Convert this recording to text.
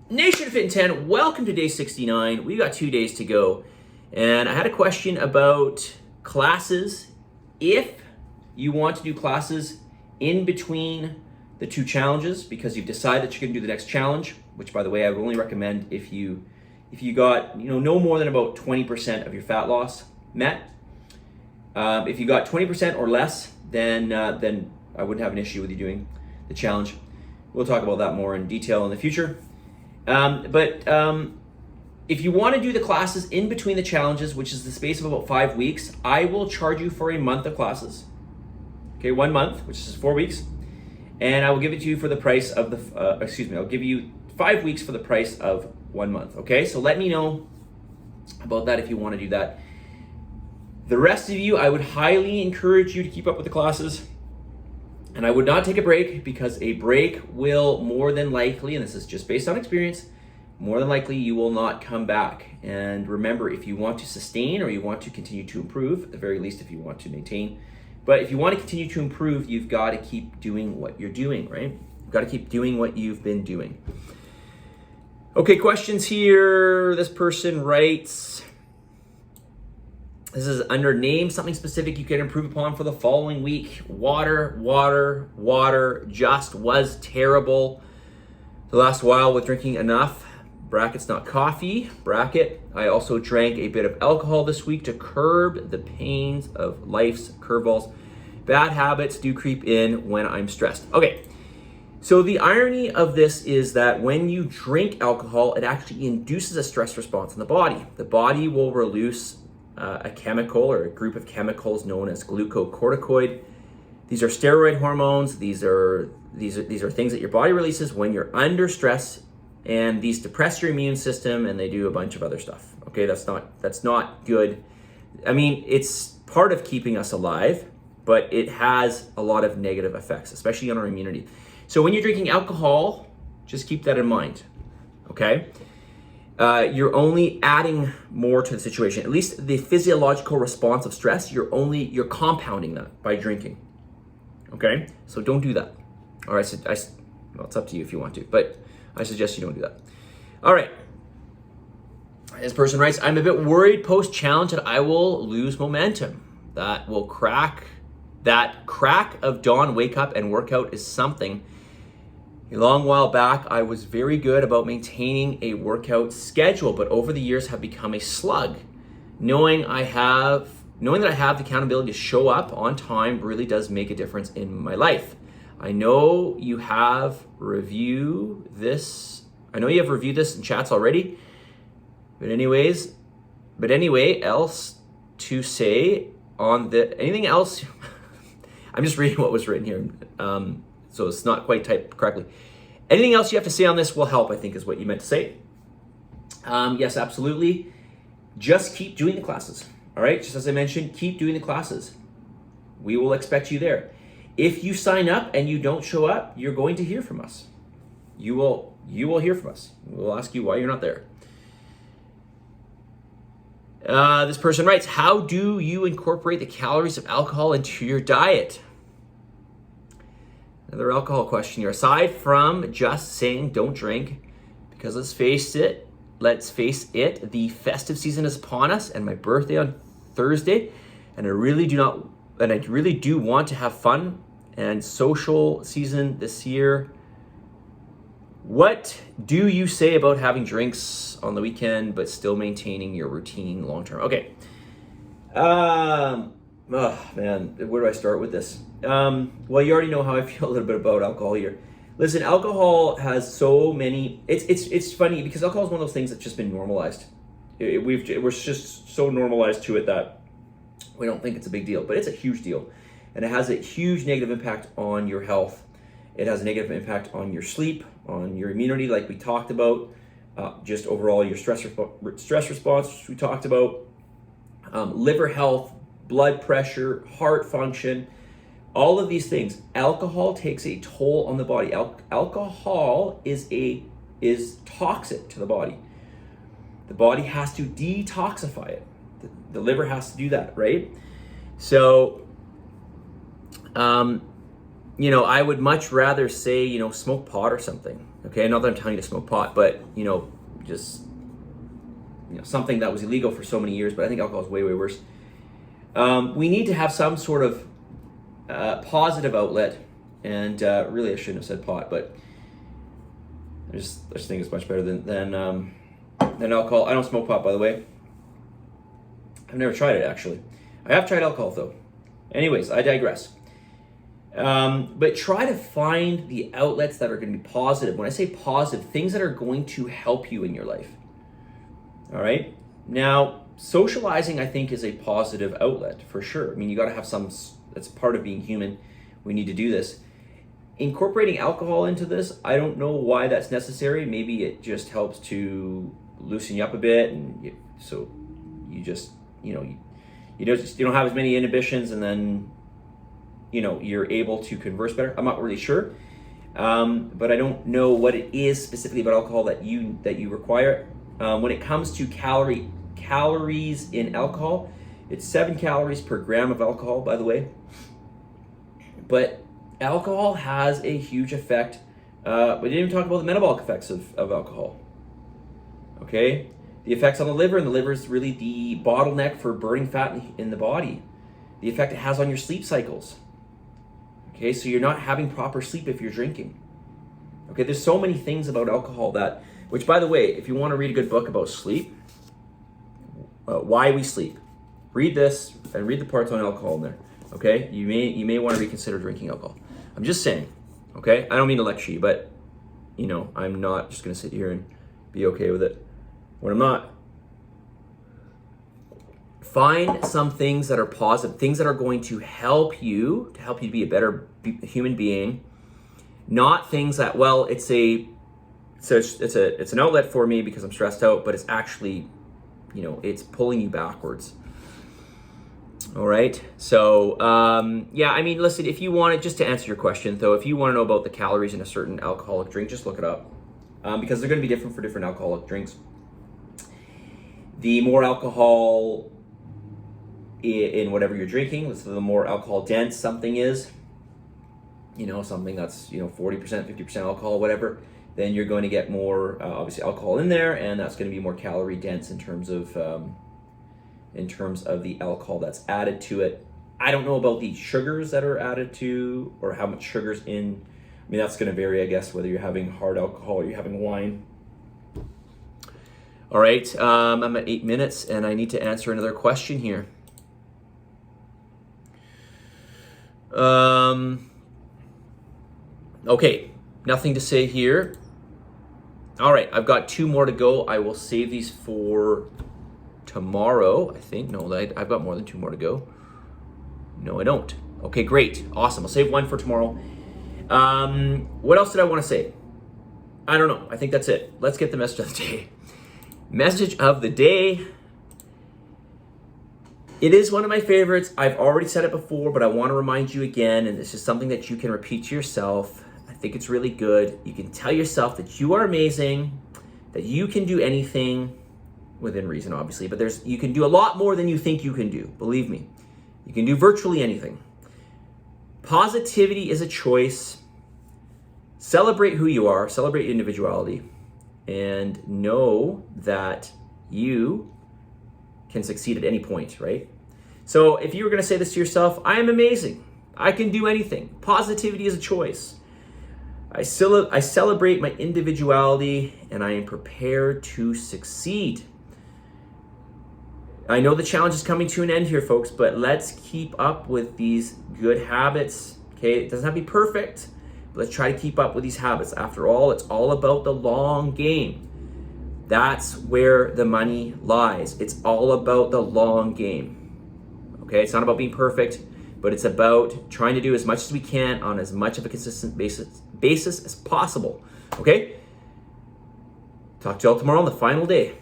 Nation Fit in 10, welcome to day 69. We got 2 days to go. And I had a question about classes. If you want to do classes in between the two challenges because you've decided that you're going to do the next challenge, which by the way, I would only recommend if you got no more than about 20% of your fat loss met. If you got 20% or less, then I wouldn't have an issue with you doing the challenge. We'll talk about that more in detail in the future. If you want to do the classes in between the challenges, which is the space of about 5 weeks, I will charge you for a month of classes. Okay, 1 month, which is 4 weeks. And I will give it to you for the price of I'll give you 5 weeks for the price of 1 month. Okay, so let me know about that if you want to do that. The rest of you, I would highly encourage you to keep up with the classes. And I would not take a break because a break will more than likely, and this is just based on experience, more than likely you will not come back. And remember, if you want to sustain or you want to continue to improve, at the very least if you want to maintain, but if you want to continue to improve, you've got to keep doing what you're doing, right? You've got to keep doing what you've been doing. Okay, questions here. This person writes, this is under name something specific you can improve upon for the following week. Water just was terrible the last while with drinking enough. Brackets, not coffee. Bracket, I also drank a bit of alcohol this week to curb the pains of life's curveballs. Bad habits do creep in when I'm stressed. Okay, so the irony of this is that when you drink alcohol, it actually induces a stress response in the body. The body will release a chemical or a group of chemicals known as glucocorticoid. These are steroid hormones. These are things that your body releases when you're under stress, and these depress your immune system, and they do a bunch of other stuff. Okay, that's not good. I mean, it's part of keeping us alive, but it has a lot of negative effects, especially on our immunity. So when you're drinking alcohol, just keep that in mind. Okay. You're only adding more to the situation. At least the physiological response of stress, you're compounding that by drinking. Okay, so don't do that. All right, well, it's up to you if you want to, but I suggest you don't do that. All right. This person writes, I'm a bit worried post-challenge that I will lose momentum. That crack of dawn wake up and workout is something. A long while back, I was very good about maintaining a workout schedule, but over the years have become a slug. Knowing that I have the accountability to show up on time really does make a difference in my life. I know you have reviewed this in chats already, but anyway, else to say on anything else? I'm just reading what was written here. So it's not quite typed correctly. Anything else you have to say on this will help, I think is what you meant to say. Yes, absolutely. Just keep doing the classes. All right, just as I mentioned, keep doing the classes. We will expect you there. If you sign up and you don't show up, you're going to hear from us. You will hear from us. We'll ask you why you're not there. This person writes, how do you incorporate the calories of alcohol into your diet? Another alcohol question here. Aside from just saying don't drink, because let's face it, the festive season is upon us and my birthday on Thursday, and I really do want to have fun and social season this year. What do you say about having drinks on the weekend but still maintaining your routine long term? Okay. Oh man, where do I start with this? Well, you already know how I feel a little bit about alcohol here. Listen, alcohol has so many. It's funny because alcohol is one of those things that's just been normalized. We're just so normalized to it that we don't think it's a big deal, but it's a huge deal, and it has a huge negative impact on your health. It has a negative impact on your sleep, on your immunity, like we talked about, just overall your stress response, which we talked about, liver health, blood pressure, heart function, all of these things. Alcohol takes a toll on the body. Alcohol is toxic to the body. The body has to detoxify it. The liver has to do that, right? So I would much rather say, smoke pot or something. Okay, not that I'm telling you to smoke pot, but just something that was illegal for so many years. But I think alcohol is way, way worse. We need to have some sort of positive outlet, and really, I shouldn't have said pot, but I just think it's much better than alcohol. I don't smoke pot, by the way. I've never tried it, actually. I have tried alcohol, though. Anyways, I digress. But try to find the outlets that are going to be positive. When I say positive, things that are going to help you in your life. All right? Now, socializing, I think, is a positive outlet, for sure. I mean, you got to have some, that's part of being human. We need to do this. Incorporating alcohol into this, I don't know why that's necessary. Maybe it just helps to loosen you up a bit, and so you just, you don't have as many inhibitions, and then you're able to converse better. I'm not really sure, but I don't know what it is specifically about alcohol that you require. When it comes to calories in alcohol, it's 7 calories per gram of alcohol, by the way. But alcohol has a huge effect. We didn't even talk about the metabolic effects of alcohol. Okay, the effects on the liver, and the liver is really the bottleneck for burning fat in the body. The effect it has on your sleep cycles. Okay, so you're not having proper sleep if you're drinking. Okay, there's so many things about alcohol which, by the way, if you want to read a good book about sleep, Why We Sleep, read this and read the parts on alcohol in there. Okay, you may want to reconsider drinking alcohol. I'm just saying. Okay, I don't mean to lecture you, but I'm not just going to sit here and be okay with it when I'm not. Find some things that are positive, things that are going to help you to be a better human being. Not things that, well, it's an outlet for me because I'm stressed out, but it's actually, it's pulling you backwards. All right. So, listen, if you want just to answer your question, though, if you want to know about the calories in a certain alcoholic drink, just look it up, because they're going to be different for different alcoholic drinks. The more alcohol in whatever you're drinking, the more alcohol dense something is, something that's 40%, 50% alcohol, whatever, then you're going to get more obviously alcohol in there, and that's going to be more calorie dense in terms of the alcohol that's added to it. I don't know about the sugars that are added to, or how much sugar's in. I mean, that's going to vary, I guess, whether you're having hard alcohol or you're having wine. All right, I'm at 8 minutes, and I need to answer another question here. Okay, nothing to say here. All right, I've got 2 more to go. I will save these for tomorrow, I think. No, I've got more than 2 more to go. No, I don't. Okay, great. Awesome. I'll save 1 for tomorrow. What else did I want to say? I don't know. I think that's it. Let's get the message of the day. Message of the day. It is one of my favorites. I've already said it before, but I want to remind you again, and this is something that you can repeat to yourself. I think it's really good. You can tell yourself that you are amazing, that you can do anything within reason, obviously, but you can do a lot more than you think you can do. Believe me, you can do virtually anything. Positivity is a choice. Celebrate who you are, celebrate your individuality, and know that you can succeed at any point, right? So if you were going to say this to yourself, I am amazing. I can do anything. Positivity is a choice. I celebrate my individuality, and I am prepared to succeed. I know the challenge is coming to an end here, folks, but let's keep up with these good habits. Okay, it doesn't have to be perfect, but let's try to keep up with these habits. After all, it's all about the long game. That's where the money lies. It's all about the long game. Okay, it's not about being perfect, but it's about trying to do as much as we can on as much of a consistent basis as possible. Okay? Talk to y'all tomorrow on the final day.